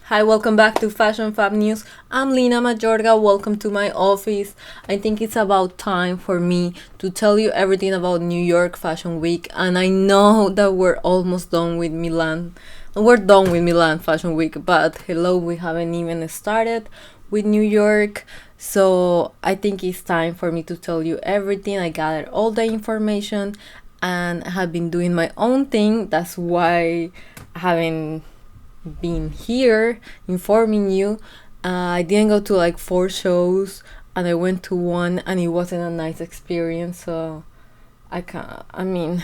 Hi, welcome back to Fashion Fab News. I'm Lina Majorga. Welcome to my office. I think it's about time for me to tell you everything about New York Fashion Week. And I know that we're almost done with Milan. We're done with Milan Fashion Week, but hello, we haven't even started with New York. So I think it's time for me to tell you everything. I gathered all the information and I have been doing my own thing. That's why I haven't been here informing you. I didn't go to like 4 shows and I went to one and it wasn't a nice experience. So I'm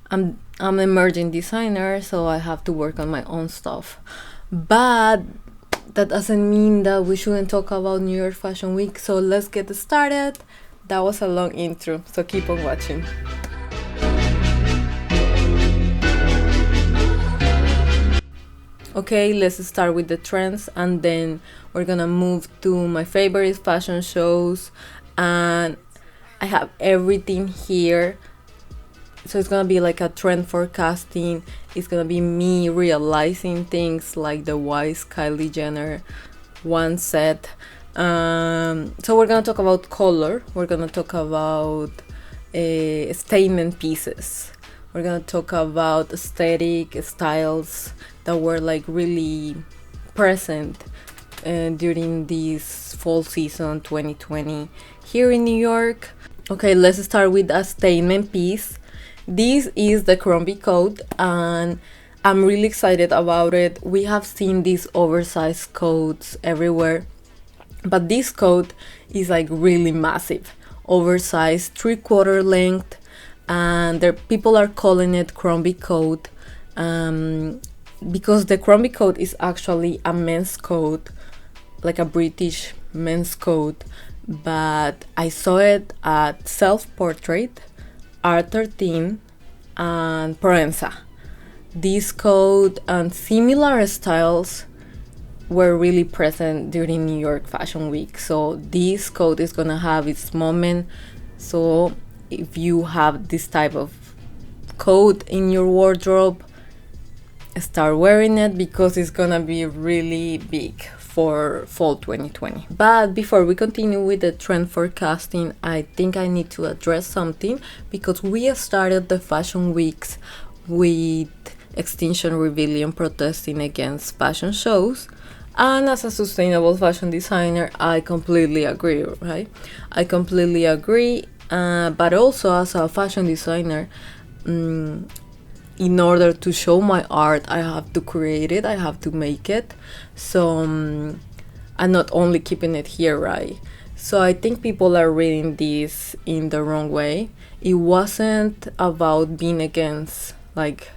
an emerging designer, so I have to work on my own stuff. But that doesn't mean that we shouldn't talk about New York Fashion Week. So let's get started. That was a long intro, so keep on watching. Okay, let's start with the trends and then we're gonna move to my favorite fashion shows, and I have everything here. So it's gonna be like a trend forecasting. It's gonna be me realizing things like the wise Kylie Jenner one set. So we're gonna talk about color. We're gonna talk about statement pieces. We're gonna talk about aesthetic styles that were like really present during this fall season 2020 here in New York. Okay, let's start with a statement piece. This is the Crombie coat and I'm really excited about it. We have seen these oversized coats everywhere, but this coat is like really massive, oversized, 3/4 length, and people are calling it Crombie coat because the Crombie coat is actually a men's coat, like a British men's coat, but I saw it at Self Portrait, R13, and Proenza. This coat and similar styles were really present during New York Fashion Week, so this coat is gonna have its moment. So if you have this type of coat in your wardrobe, start wearing it because it's gonna be really big for fall 2020. But before we continue with the trend forecasting, I think I need to address something because we started the fashion weeks with Extinction Rebellion protesting against fashion shows. And as a sustainable fashion designer, I completely agree, right? I completely agree. But also as a fashion designer, in order to show my art, I have to create it, I have to make it. So I'm not only keeping it here, right? So I think people are reading this in the wrong way. It wasn't about being against like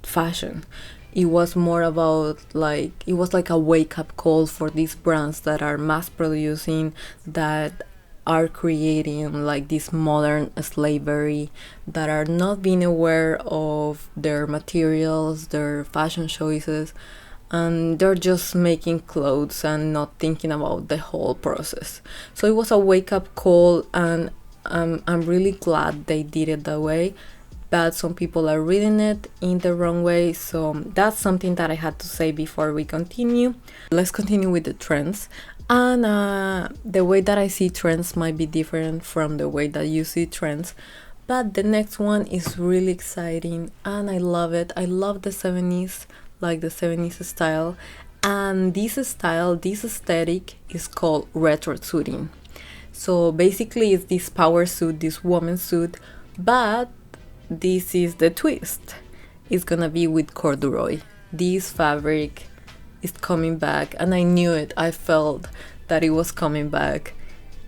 fashion. It was more about it was like a wake-up call for these brands that are mass producing, that are creating like this modern slavery, that are not being aware of their materials, their fashion choices, and they're just making clothes and not thinking about the whole process. So it was a wake-up call, and I'm really glad they did it that way. But some people are reading it in the wrong way, so that's something that I had to say before we continue. Let's continue with the trends. And the way that I see trends might be different from the way that you see trends, but the next one is really exciting and I love it. I love the 70s, like the 70s style, and this aesthetic is called retro suiting. So basically it's this power suit, this woman suit, but this is the twist. It's gonna be with corduroy. This fabric is coming back, and I knew it. I felt that it was coming back,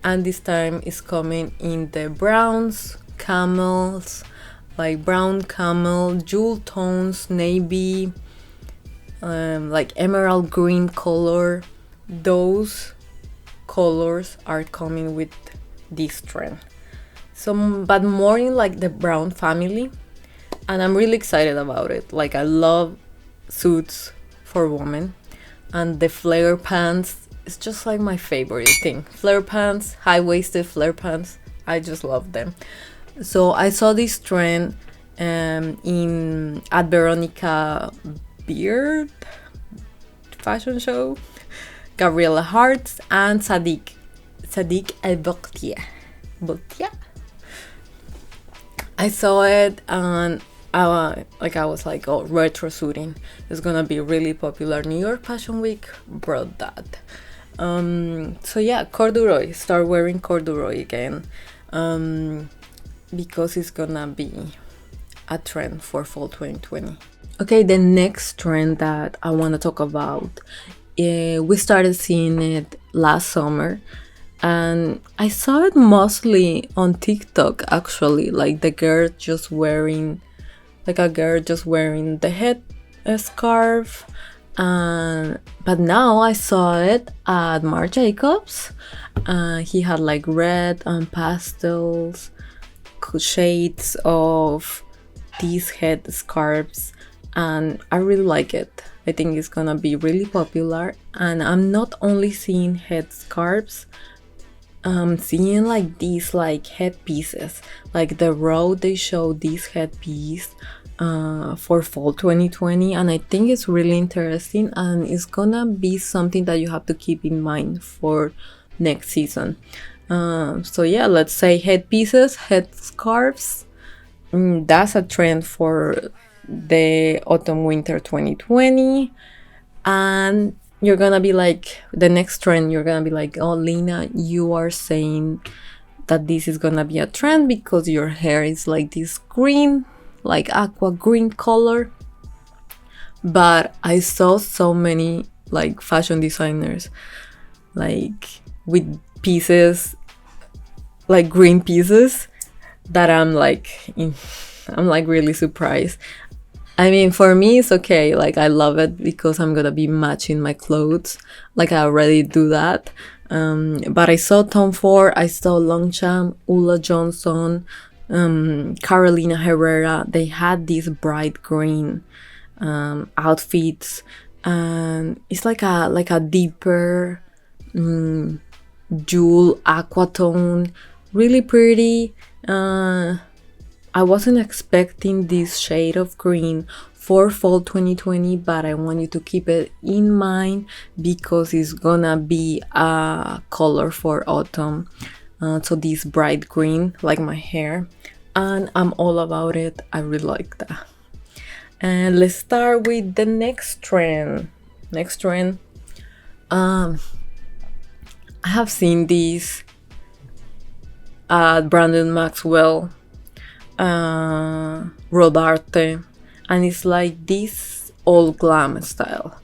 and this time it's coming in the browns, camels, like brown camel, jewel tones, navy, like emerald green color. Those colors are coming with this trend. So, but more in like the brown family, and I'm really excited about it. Like I love suits for women, and the flare pants is just like my favorite thing. Flare pants, high-waisted flare pants, I just love them. So I saw this trend at Veronica Beard fashion show. Gabriella Hartz and Sadiq El-Boktia. I saw it and I was like, oh, retro suiting is gonna be really popular. New York Fashion Week brought that. So yeah, corduroy. Start wearing corduroy again, because it's gonna be a trend for fall 2020. Okay, the next trend that I want to talk about, we started seeing it last summer, and I saw it mostly on TikTok actually, like a girl just wearing the head scarf. But now I saw it at Marc Jacobs. He had like red and pastels shades of these head scarves, and I really like it. I think it's gonna be really popular, and I'm not only seeing head scarves, I'm seeing like these like headpieces, like the row they show this headpiece for fall 2020, and I think it's really interesting, and it's gonna be something that you have to keep in mind for next season. So yeah, let's say headpieces, head scarves. That's a trend for the autumn winter 2020. And you're gonna be like, the next trend, you're gonna be like, oh Lena, you are saying that this is gonna be a trend because your hair is like this green, like aqua green color. But I saw so many like fashion designers like with pieces, like green pieces, that I'm like really surprised. I mean, for me it's okay, like I love it because I'm gonna be matching my clothes, like I already do that. But I saw Tom Ford, I saw Longchamp, Ulla Johnson, Carolina Herrera. They had these bright green outfits, and it's like a deeper jewel aqua tone, really pretty. I wasn't expecting this shade of green for fall 2020, but I want you to keep it in mind because it's gonna be a color for autumn. So this bright green, like my hair, and I'm all about it. I really like that. And let's start with the next trend. I have seen these at Brandon Maxwell, Rodarte, and it's like this all glam style.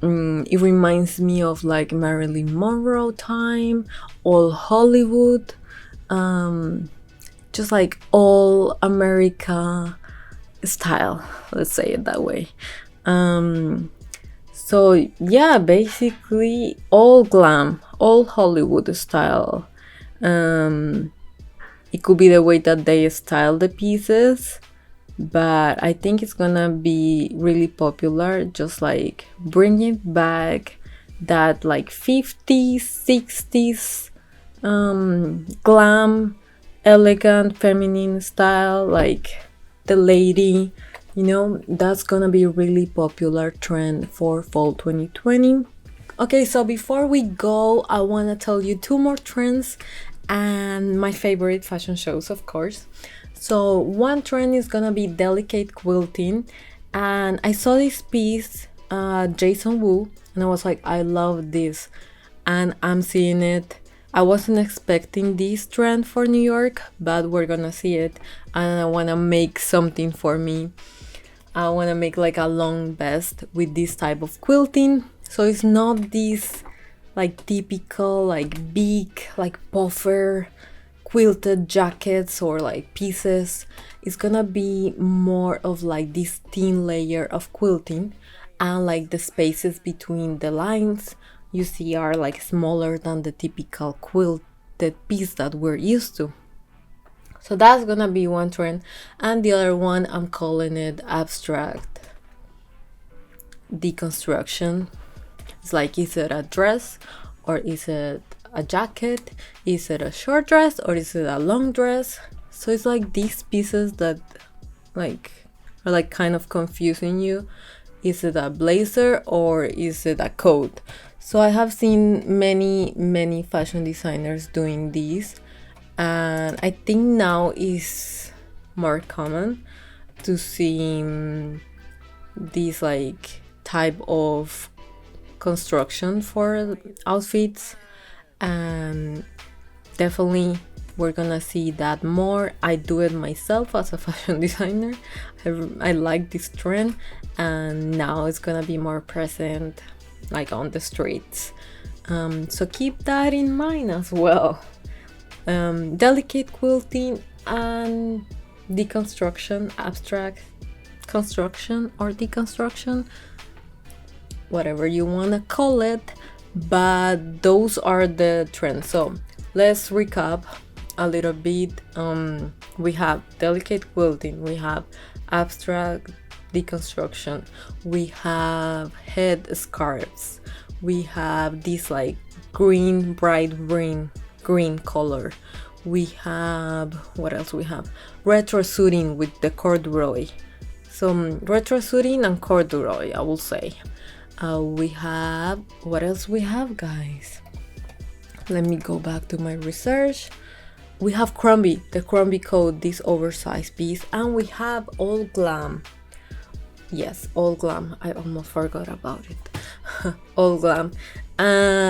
It reminds me of like Marilyn Monroe time, all Hollywood, just like all America style, let's say it that way. So yeah, basically all glam, all Hollywood style. It could be the way that they style the pieces, but I think it's gonna be really popular, just like bringing back that like 50s, 60s glam, elegant, feminine style, like the lady, that's gonna be a really popular trend for fall 2020. Okay, so before we go, I want to tell you 2 more trends and my favorite fashion shows, of course. So one trend is gonna be delicate quilting, and I saw this piece, Jason Wu, and I was like, I love this, and I'm seeing it. I wasn't expecting this trend for New York, but we're gonna see it, and I want to make something for me. I want to make like a long vest with this type of quilting, so it's not this like typical like big like puffer quilted jackets or like pieces. It's gonna be more of like this thin layer of quilting, and like the spaces between the lines you see are like smaller than the typical quilted piece that we're used to. So that's gonna be one trend, and the other one, I'm calling it abstract deconstruction. It's like, is it a dress or is it a jacket? Is it a short dress or is it a long dress? So it's like these pieces that like are like kind of confusing you. Is it a blazer or is it a coat? So I have seen many fashion designers doing this, and I think now is more common to see this like type of construction for outfits, and definitely we're gonna see that more. I do it myself as a fashion designer. I like this trend, and now it's gonna be more present like on the streets, so keep that in mind as well. Delicate quilting and deconstruction, abstract construction or deconstruction, whatever you want to call it, but those are the trends. So let's recap a little bit. We have delicate quilting, we have abstract deconstruction, we have head scarves, we have this like bright green color, we have, what else we have, retro suiting with the corduroy. So retro suiting and corduroy, I will say. We have, what else we have, guys? Let me go back to my research. We have Crombie, the Crombie coat, this oversized piece, and we have all glam. Yes, all glam. I almost forgot about it. All glam.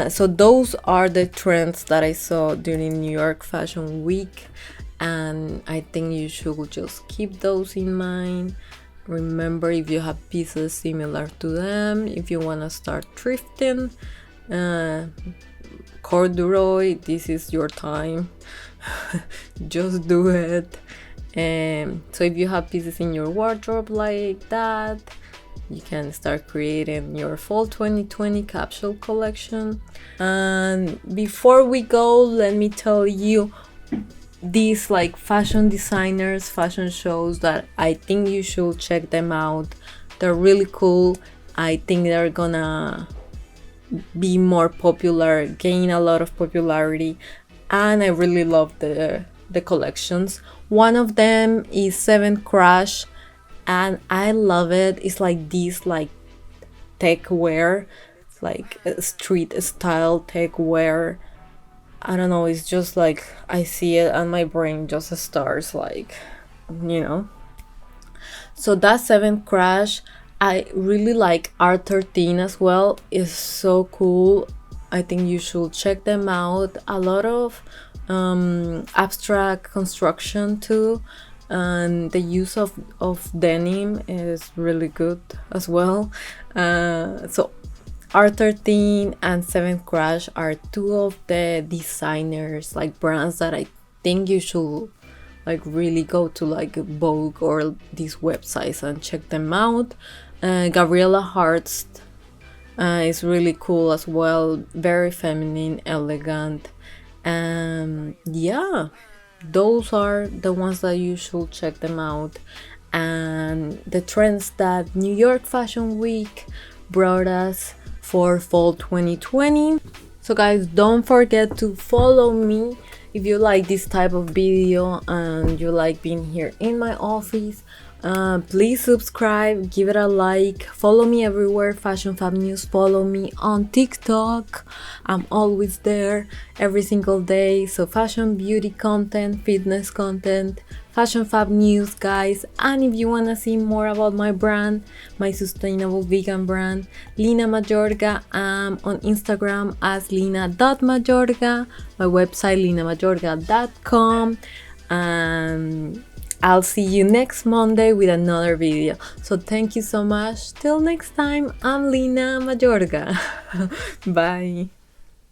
So those are the trends that I saw during New York Fashion Week, and I think you should just keep those in mind. Remember, if you have pieces similar to them, if you want to start thrifting, corduroy, this is your time. Just do it. So if you have pieces in your wardrobe like that, you can start creating your fall 2020 capsule collection. And before we go, let me tell you these like fashion designers, fashion shows that I think you should check them out. They're really cool. I think they're gonna be more popular, gain a lot of popularity, and I really love the collections. One of them is 7th Crash, and I love it. It's like this like tech wear, like street style tech wear. I don't know, it's just like I see it and my brain just starts like, you know. So that's 7th Crash. I really like R13 as well. It's so cool. I think you should check them out. A lot of abstract construction too, and the use of denim is really good as well. So R13 and 7th Crash are two of the designers, like brands that I think you should like really go to like Vogue or these websites and check them out. Gabriella Hart's is really cool as well, very feminine, elegant. Yeah, those are the ones that you should check them out, and the trends that New York Fashion Week brought us for fall 2020. So guys, don't forget to follow me if you like this type of video and you like being here in my office. Please subscribe, give it a like, follow me everywhere, Fashion Fab News. Follow me on TikTok, I'm always there every single day. So fashion, beauty content, fitness content, Fashion Fab News, guys. And if you want to see more about my brand, my sustainable vegan brand, Lina Majorga, I'm on Instagram as lina.majorga, my website linamajorga.com, and I'll see you next Monday with another video. So thank you so much. Till next time, I'm Lina Majorga. Bye.